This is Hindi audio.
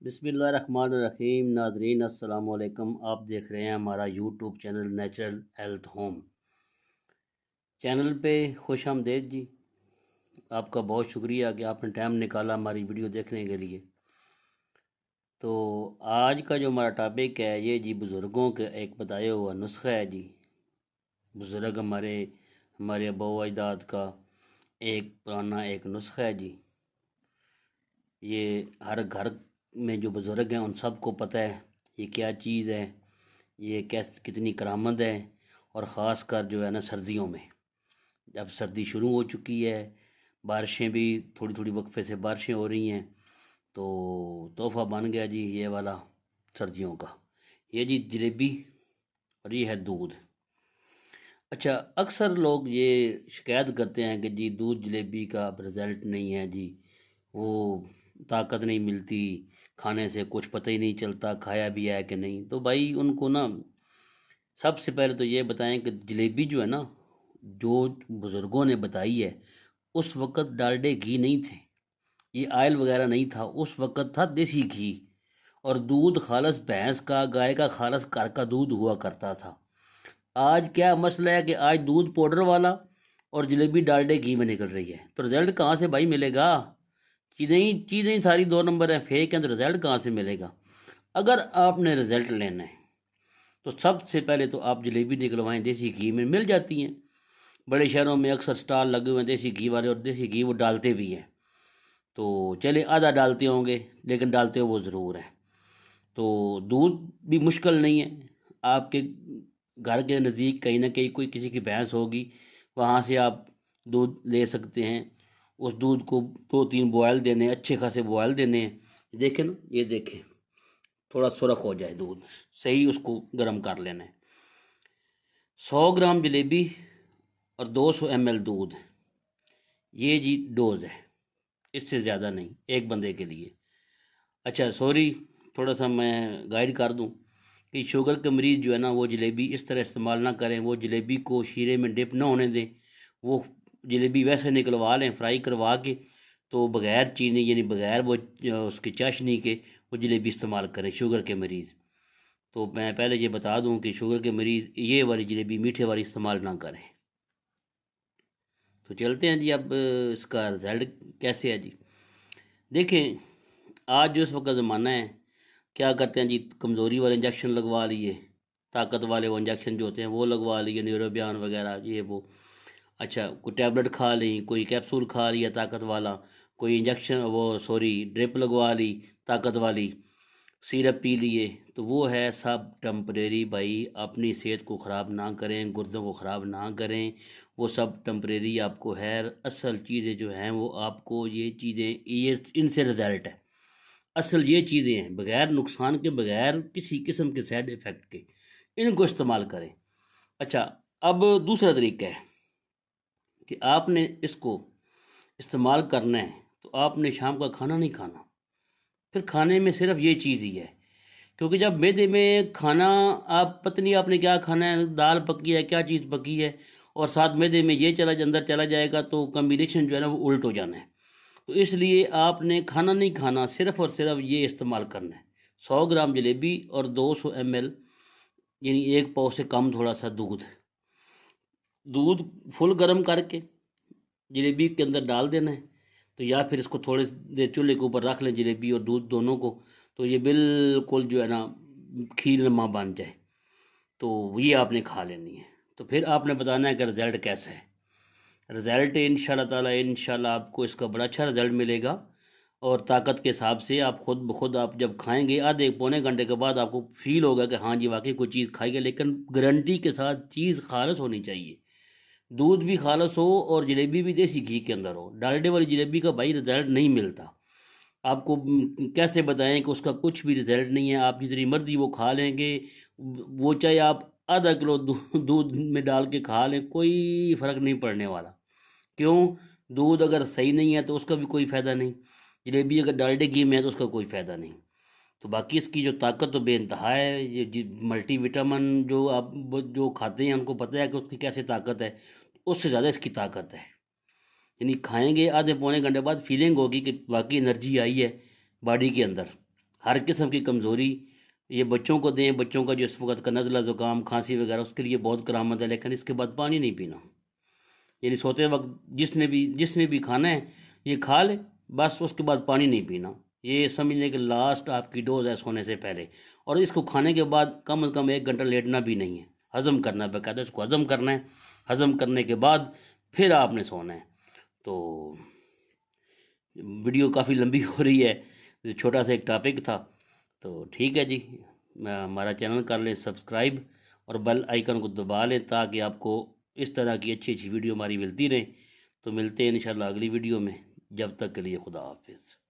बिस्मिल्लाहिर्रहमानिर्रहीम। नाज़रीन अस्सलाम वालेकुम। आप देख रहे हैं हमारा YouTube channel natural health home. Channel पे खुश आमदेद जी। आपका बहुत शुक्रिया कि आपने टाइम निकाला हमारी वीडियो देखने के लिए। तो आज का जो हमारा टॉपिक है ये जी बुज़ुर्गों के एक बताया हुआ नुस्खा है जी। बुज़ुर्ग हमारे हमारे अबू अजदाद का एक पुराना एक नुस्खा है जी। ये हर घर में जो बुज़ुर्ग हैं उन सबको पता है ये क्या चीज़ है, ये कैस कितनी करामत है। और ख़ास कर जो है ना सर्दियों में, जब सर्दी शुरू हो चुकी है, बारिशें भी थोड़ी थोड़ी वक्फे से बारिशें हो रही हैं, तो तोहफ़ा बन गया जी ये वाला सर्दियों का। ये जी जलेबी और ये है दूध। अच्छा, अक्सर लोग ये शिकायत करते हैं कि जी दूध जलेबी का रिज़ल्ट नहीं है जी, वो ताकत नहीं मिलती, खाने से कुछ पता ही नहीं चलता खाया भी है कि नहीं। तो भाई उनको ना सबसे पहले तो ये बताएं कि जलेबी जो है ना, जो बुज़ुर्गों ने बताई है, उस वक़्त डालडे घी नहीं थे, ये ऑयल वगैरह नहीं था, उस वक़्त था देसी घी। और दूध खालस भैंस का, गाय का खालस घर का दूध हुआ करता था। आज क्या मसला है कि आज दूध पाउडर वाला और जलेबी डालडे घी में निकल रही है, तो रिज़ल्ट कहाँ से भाई मिलेगा? चीज़ें ही सारी दो नंबर है, फेक है, तो रिज़ल्ट कहाँ से मिलेगा? अगर आपने रिज़ल्ट लेना है तो सबसे पहले तो आप जलेबी निकलवाएं, देसी घी में मिल जाती हैं। बड़े शहरों में अक्सर स्टॉल लगे हुए हैं देसी घी वाले, और देसी घी वो डालते भी हैं। तो चले आधा डालते होंगे, लेकिन डालते हो वो ज़रूर है। तो दूध भी मुश्किल नहीं है, आपके घर के नज़दीक कहीं ना कहीं कोई किसी की भैंस होगी, वहाँ से आप दूध ले सकते हैं। उस दूध को 2-3 बॉयल देने, अच्छे खासे बॉयल देने हैं। देखें ना, ये देखें, थोड़ा सुरख हो जाए दूध, सही उसको गर्म कर लेना है। 100 ग्राम जलेबी और 200 ml दूध, ये जी डोज है, इससे ज़्यादा नहीं एक बंदे के लिए। अच्छा सॉरी, थोड़ा सा मैं गाइड कर दूं कि शुगर के मरीज़ जो है ना, वो जलेबी इस तरह इस्तेमाल ना करें, वो जलेबी को शीरे में डिप ना होने दें, वो जलेबी वैसे निकलवा लें फ्राई करवा के, तो बग़ैर चीनी यानी बग़ैर वो उसकी चाशनी के वो जलेबी इस्तेमाल करें शुगर के मरीज़। तो मैं पहले ये बता दूं कि शुगर के मरीज़ ये वाली जलेबी मीठे वाली इस्तेमाल ना करें। तो चलते हैं जी, अब इसका रिज़ल्ट कैसे है जी। देखें, आज जो इस वक्त ज़माना है, क्या करते हैं जी, कमज़ोरी वाले इंजेक्शन लगवा लिए, ताकत वाले वो इंजेक्शन जो होते हैं वो लगवा लिए, न्यूरोबियान वगैरह ये वो। अच्छा, कोई टैबलेट खा ली, कोई कैप्सूल खा लिया ताकत वाला, कोई इंजेक्शन वो सॉरी ड्रिप लगवा ली ताकत वाली, सिरप पी लिए। तो वो है सब टम्परेरी भाई। अपनी सेहत को ख़राब ना करें, गुर्दों को ख़राब ना करें, वो सब टम्परेरी आपको है। असल चीज़ें जो हैं वो आपको ये चीज़ें ये इनसे रिज़ल्ट है, असल ये चीज़ें हैं, बग़ैर नुकसान के, बग़ैर किसी किस्म के साइड इफ़ेक्ट के इनको इस्तेमाल करें। अच्छा, अब दूसरा तरीका है कि आपने इसको इस्तेमाल करना है तो आपने शाम का खाना नहीं खाना, फिर खाने में सिर्फ ये चीज़ ही है। क्योंकि जब मैदे में खाना, आप पता नहीं आपने क्या खाना है, दाल पकी है, क्या चीज़ पकी है, और साथ मैदे में ये चला अंदर चला जाएगा, तो कम्बिनेशन जो है ना वो उल्ट हो जाना है। तो इसलिए आपने खाना नहीं खाना, सिर्फ और सिर्फ ये इस्तेमाल करना है। 100 ग्राम जलेबी और 200 ml यानी एक पाव से कम थोड़ा सा दूध, दूध फुल गर्म करके जलेबी के अंदर डाल देना है। तो या फिर इसको थोड़े देर चूल्हे के ऊपर रख लें, जलेबी और दूध दोनों को, तो ये बिल्कुल जो है ना खीर नमा बन जाए, तो ये आपने खा लेनी है। तो फिर आपने बताना है कि रिज़ल्ट कैसा है। रिज़ल्ट इंशाल्लाह ताला इंशाल्लाह आपको इसका बड़ा अच्छा रिज़ल्ट मिलेगा। और ताकत के हिसाब से आप खुद ब खुद आप जब खाएंगे, आधे पौने घंटे के बाद आपको फील होगा कि हाँ जी वाकई कोई चीज़ खाई है। लेकिन गारंटी के साथ चीज़ खालस होनी चाहिए, दूध भी खालस हो और जलेबी भी देसी घी के अंदर हो। डालडे वाली जलेबी का भाई रिज़ल्ट नहीं मिलता। आपको कैसे बताएं कि उसका कुछ भी रिज़ल्ट नहीं है। आप जितनी मर्ज़ी वो खा लेंगे, वो चाहे आप आधा किलो दूध में डाल के खा लें, कोई फ़र्क नहीं पड़ने वाला। क्यों? दूध अगर सही नहीं है तो उसका भी कोई फ़ायदा नहीं, जलेबी अगर डालडे घी में है तो उसका कोई फ़ायदा नहीं। तो बाकी इसकी जो ताकत तो बेइंतहा है, ये मल्टीविटामिन जो आप जो खाते हैं उनको पता है कि उसकी कैसे ताकत है, उससे ज़्यादा इसकी ताकत है। यानी खाएंगे आधे पौने घंटे बाद फीलिंग होगी कि वाकई एनर्जी आई है बॉडी के अंदर। हर किस्म की कमज़ोरी ये बच्चों को दें, बच्चों का जो इस वक्त का नज़ला ज़ुकाम खांसी वगैरह उसके लिए बहुत करामत है, लेकिन इसके बाद पानी नहीं पीना। यानी सोते वक्त जिसने भी खाना है ये खा ले, बस उसके बाद पानी नहीं पीना। ये समझने के लास्ट आपकी डोज है सोने से पहले। और इसको खाने के बाद कम से कम 1 घंटा लेटना भी नहीं है, हज़म करना है, बाकायदा इसको हज़म करना है। हज़म करने के बाद फिर आपने सोना है। तो वीडियो काफ़ी लंबी हो रही है, छोटा सा एक टॉपिक था। तो ठीक है जी, हमारा चैनल कर लें सब्सक्राइब और बेल आइकन को दबा लें ताकि आपको इस तरह की अच्छी अच्छी वीडियो हमारी मिलती रहे। तो मिलते हैं इंशाल्लाह अगली वीडियो में, जब तक के लिए खुदा हाफिज़।